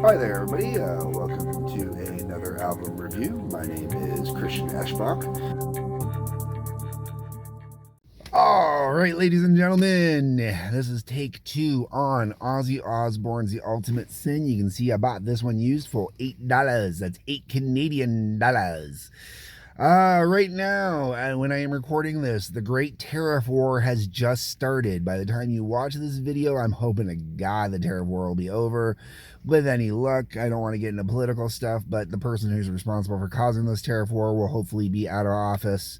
Hi there, everybody. Welcome to another album review. My name is Christian Eschbach. All right, ladies and gentlemen, this is take 2 on Ozzy Osbourne's The Ultimate Sin. You can see I bought this one used for $8. That's 8 Canadian dollars. Right now, when I am recording this, the Great Tariff War has just started. By the time you watch this video, I'm hoping to God the tariff war will be over. With any luck, I don't want to get into political stuff, but the person who's responsible for causing this tariff war will hopefully be out of office.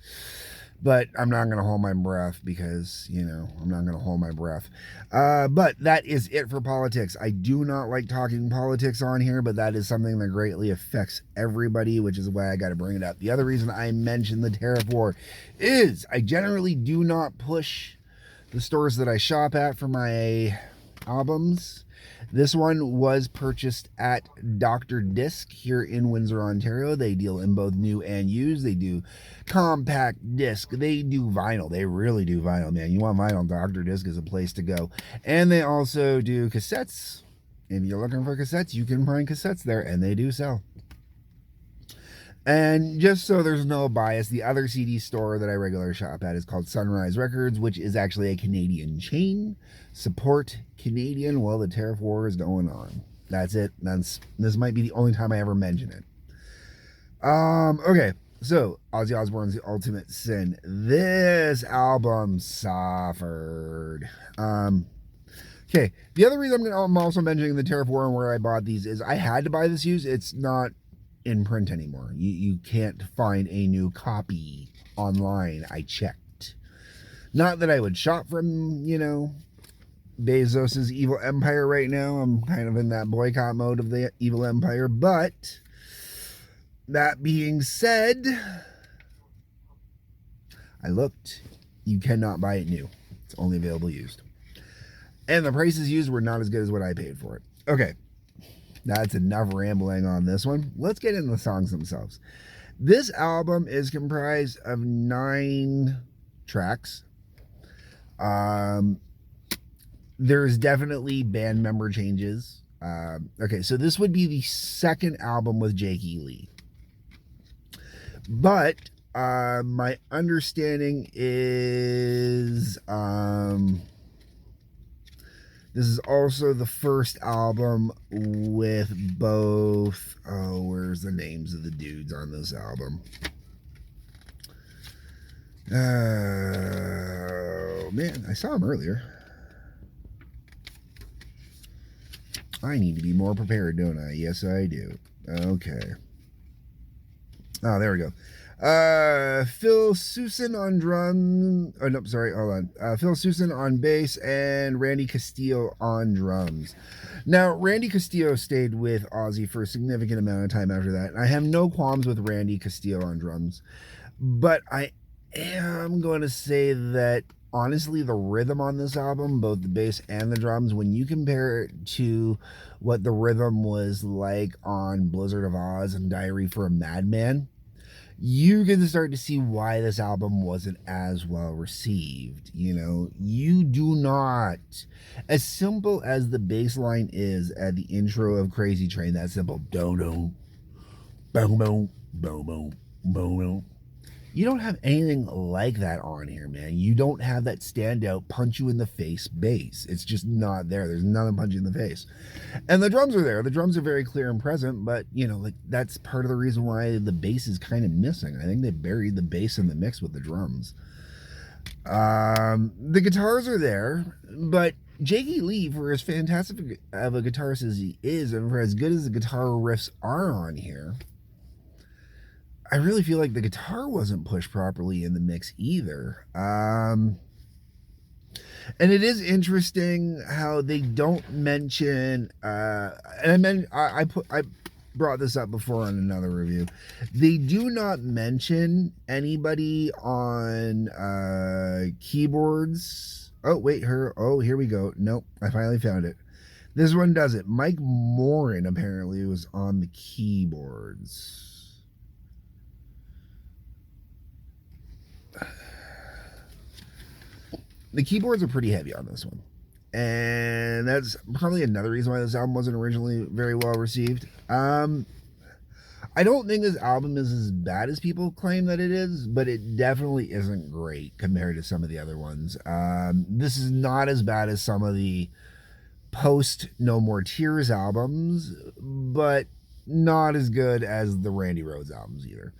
But I'm not going to hold my breath because, I'm not going to hold my breath. But that is it for politics. I do not like talking politics on here, but that is something that greatly affects everybody, which is why I got to bring it up. The other reason I mentioned the tariff war is I generally do not push the stores that I shop at for my albums. This one was purchased at Dr. Disc here in Windsor, Ontario. They deal in both new and used. They do compact disc. They do vinyl. They really do vinyl, man. You want vinyl, Dr. Disc is a place to go. And they also do cassettes. If you're looking for cassettes, you can find cassettes there, and they do sell. And just so there's no bias, the other CD store that I regularly shop at is called Sunrise Records, which is actually a Canadian chain. Support Canadian while the tariff war is going on. That's it. This might be the only time I ever mention it. Okay, so Ozzy Osbourne's The Ultimate Sin. This album suffered. Okay, the other reason I'm also mentioning the tariff war and where I bought these is I had to buy this used. It's not in print anymore. You can't find a new copy online. I checked. Not that I would shop from, Bezos's evil empire right now. I'm kind of in that boycott mode of the evil empire. But that being said, I looked. You cannot buy it new. It's only available used. And the prices used were not as good as what I paid for it. Okay. That's enough rambling on this one. Let's get into the songs themselves. This album is comprised of 9 tracks. There's definitely band member changes. Okay, so this would be the second album with Jakey Lee. But my understanding is this is also the first album with both... Oh, where's the names of the dudes on this album? Oh, man, I saw them earlier. I need to be more prepared, don't I? Yes, I do. Okay. Oh, there we go. Phil Sousan on drums. Oh, no, sorry, hold on. Phil Sousan on bass and Randy Castillo on drums. Now, Randy Castillo stayed with Ozzy for a significant amount of time after that. I have no qualms with Randy Castillo on drums, but I am going to say that, honestly, the rhythm on this album, both the bass and the drums, when you compare it to what the rhythm was like on Blizzard of Oz and Diary for a Madman, you can start to see why this album wasn't as well received. You do not, as simple as the bass line is at the intro of Crazy Train, that simple, do-do, boom, boom, boom, boom, boom, boom. You don't have anything like that on here, man. You don't have that standout punch you in the face bass. It's just not there. There's nothing punch you in the face. And the drums are there. The drums are very clear and present, but that's part of the reason why the bass is kind of missing. I think they buried the bass in the mix with the drums. The guitars are there, but Jakey Lee, for as fantastic of a guitarist as he is, and for as good as the guitar riffs are on here, I really feel like the guitar wasn't pushed properly in the mix either. And it is interesting how they don't mention, and I brought this up before on another review. They do not mention anybody on keyboards. Oh, wait, here we go. Nope, I finally found it. This one does it. Mike Morin apparently was on the keyboards. The keyboards are pretty heavy on this one. and that's probably another reason why this album wasn't originally very well received. I don't think this album is as bad as people claim that it is, but it definitely isn't great compared to some of the other ones. This is not as bad as some of the post No More Tears albums, but not as good as the Randy Rhoads albums either.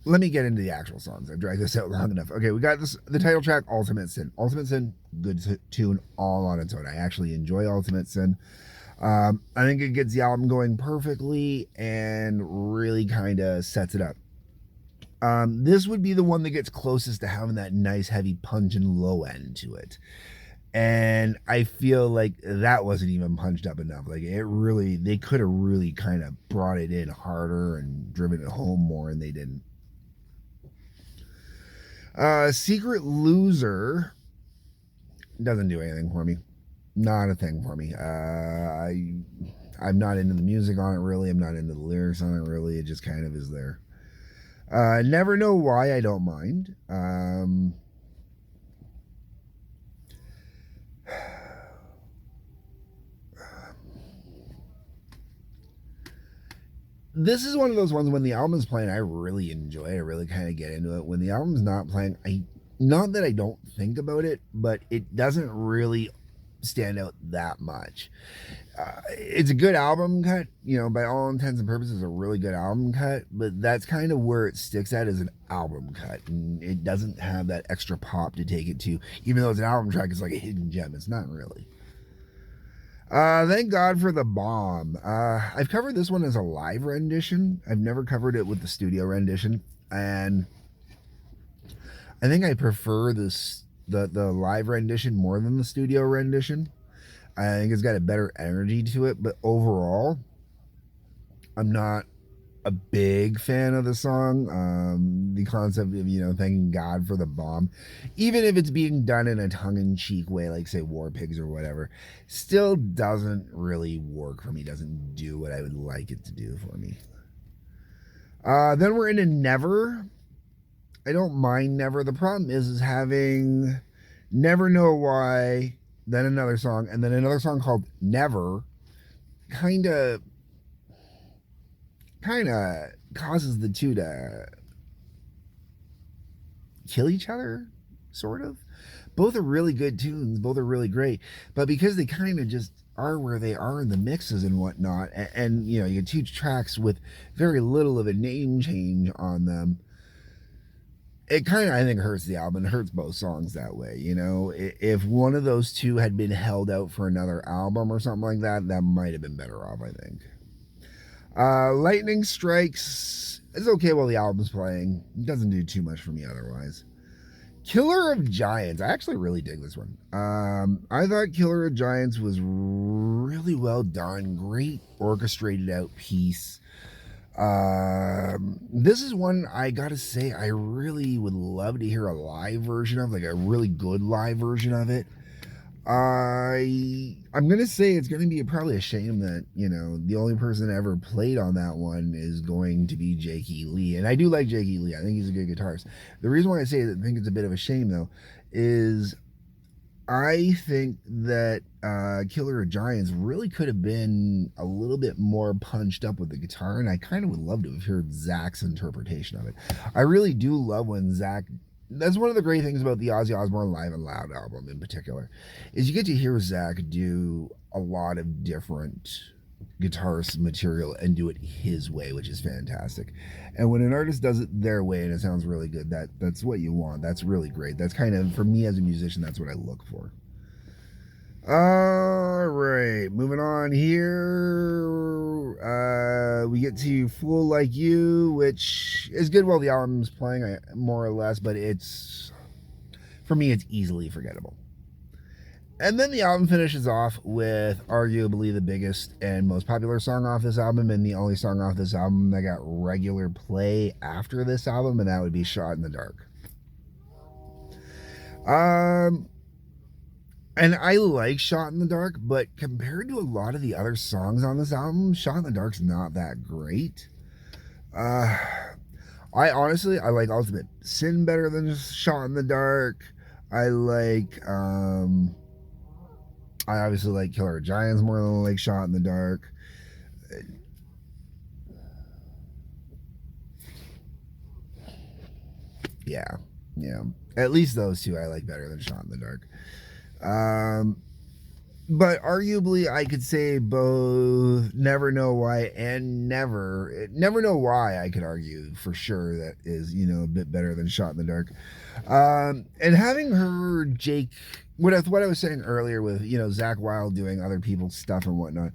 Let me get into the actual songs. I've dragged this out long enough. Okay, we got the title track, Ultimate Sin. Ultimate Sin, good tune all on its own. I actually enjoy Ultimate Sin. I think it gets the album going perfectly and really kind of sets it up. This would be the one that gets closest to having that nice heavy punch and low end to it. And I feel like that wasn't even punched up enough. Like they could have really kind of brought it in harder and driven it home more, and they didn't. Secret Loser doesn't do anything for me. Not a thing for me. I'm not into the music on it really. I'm not into the lyrics on it really. It just kind of is there. Never Know Why, I don't mind. This is one of those ones when the album is playing, I really enjoy it. I really kind of get into it. When the album's not playing, not that I don't think about it, but it doesn't really stand out that much. It's a good album cut, by all intents and purposes, a really good album cut, but that's kind of where it sticks at as an album cut, and it doesn't have that extra pop to take it to, even though it's an album track. It's like a hidden gem. It's not really. Thank God for the Bomb. I've covered this one as a live rendition. I've never covered it with the studio rendition, and I think I prefer the live rendition more than the studio rendition. I think it's got a better energy to it, but overall, I'm not a big fan of the song. The concept of, thanking God for the bomb, even if it's being done in a tongue-in-cheek way, like say War Pigs or whatever, still doesn't really work for me. Doesn't do what I would like it to do for me. Then we're into Never. I don't mind Never. The problem is having Never Know Why, then another song, and then another song called Never kind of causes the two to kill each other, sort of. Both are really good tunes. Both are really great. But because they kind of just are where they are in the mixes and whatnot, and you get two tracks with very little of a name change on them, it kind of, I think, hurts the album. It hurts both songs that way. If one of those two had been held out for another album or something like that, that might have been better off, I think. Lightning Strikes is okay while the album's playing. It doesn't do too much for me otherwise. Killer of Giants. I actually really dig this one. I thought Killer of Giants was really well done. Great orchestrated out piece. This is one I gotta say I really would love to hear a live version of, like a really good live version of it. I'm gonna say it's gonna be probably a shame that the only person that ever played on that one is going to be Jake E. Lee, and I do like Jake E. Lee. I think he's a good guitarist. The reason why I say that I think it's a bit of a shame though is I think that Killer of Giants really could have been a little bit more punched up with the guitar, and I kind of would love to have heard Zach's interpretation of it. I really do love when Zach. That's one of the great things about the Ozzy Osbourne Live and Loud album in particular, is you get to hear Zach do a lot of different guitarist material and do it his way, which is fantastic. And when an artist does it their way and it sounds really good, that's what you want. That's really great. That's kind of, for me as a musician, that's what I look for. All right, moving on here. We get to Fool Like You, which is good while the album's playing, more or less, but for me, it's easily forgettable. And then the album finishes off with arguably the biggest and most popular song off this album, and the only song off this album that got regular play after this album, and that would be Shot in the Dark. And I like Shot in the Dark, but compared to a lot of the other songs on this album, Shot in the Dark's not that great. I like Ultimate Sin better than Shot in the Dark. I like, I obviously like Killer Giants more than I like Shot in the Dark. Yeah, yeah. At least those two I like better than Shot in the Dark. Um, but arguably, I could say both Never Know Why and Never Know Why. I could argue for sure that is a bit better than Shot in the Dark. And having heard Jake, what I was saying earlier with Zach Wilde doing other people's stuff and whatnot,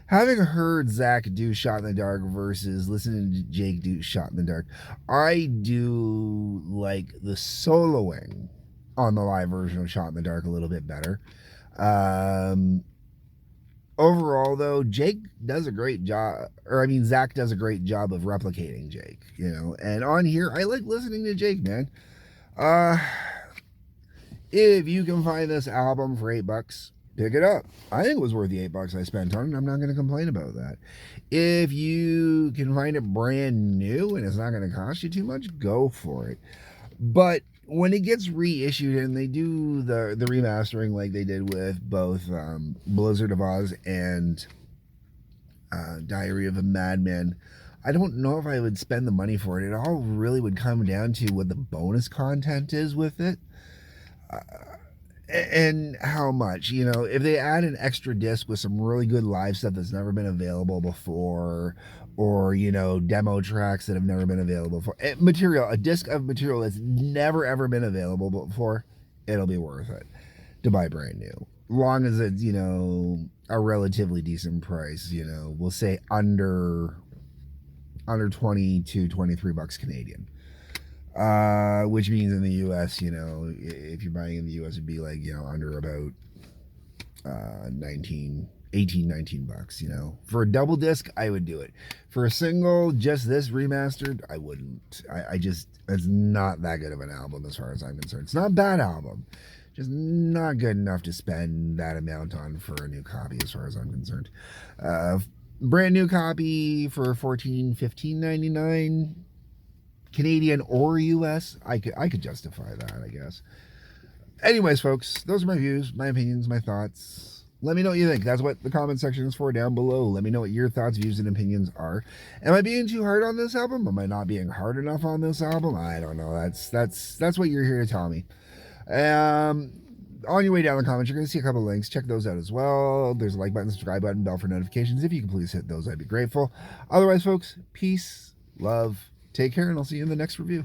having heard Zach do Shot in the Dark versus listening to Jake do Shot in the Dark, I do like the soloing on the live version of Shot in the Dark a little bit better. Um, Overall, though, Jake does a great job, or I mean, Zach does a great job of replicating Jake, and on here, I like listening to Jake, man. Uh, if you can find this album for $8, pick it up. I think it was worth the $8 I spent on it. I'm not going to complain about that. If you can find it brand new and it's not going to cost you too much, go for it. But when it gets reissued and they do the remastering like they did with both Blizzard of Oz and Diary of a Madman, I don't know if I would spend the money for it. It all really would come down to what the bonus content is with it. And how much, if they add an extra disc with some really good live stuff that's never been available before, or demo tracks that have never been available before, a disc of material that's never ever been available before, it'll be worth it to buy brand new, long as it's a relatively decent price. We'll say under 20 to $23 Canadian. Which means in the U.S., if you're buying in the U.S., it'd be like, under about 19 bucks, For a double disc, I would do it. For a single, just this remastered, I wouldn't. It's not that good of an album as far as I'm concerned. It's not a bad album, just not good enough to spend that amount on for a new copy as far as I'm concerned. Brand new copy for $14-15.99 Canadian or US, I could justify that, I guess. Anyways, folks, those are my views, my opinions, my thoughts. Let me know what you think. That's what the comment section is for down below. Let me know what your thoughts, views, and opinions are. Am I being too hard on this album? Am I not being hard enough on this album? I don't know. That's what you're here to tell me. On your way down the comments, you're going to see a couple links. Check those out as well. There's a like button, subscribe button, bell for notifications. If you can please hit those, I'd be grateful. Otherwise, folks, peace, love, take care, and I'll see you in the next review.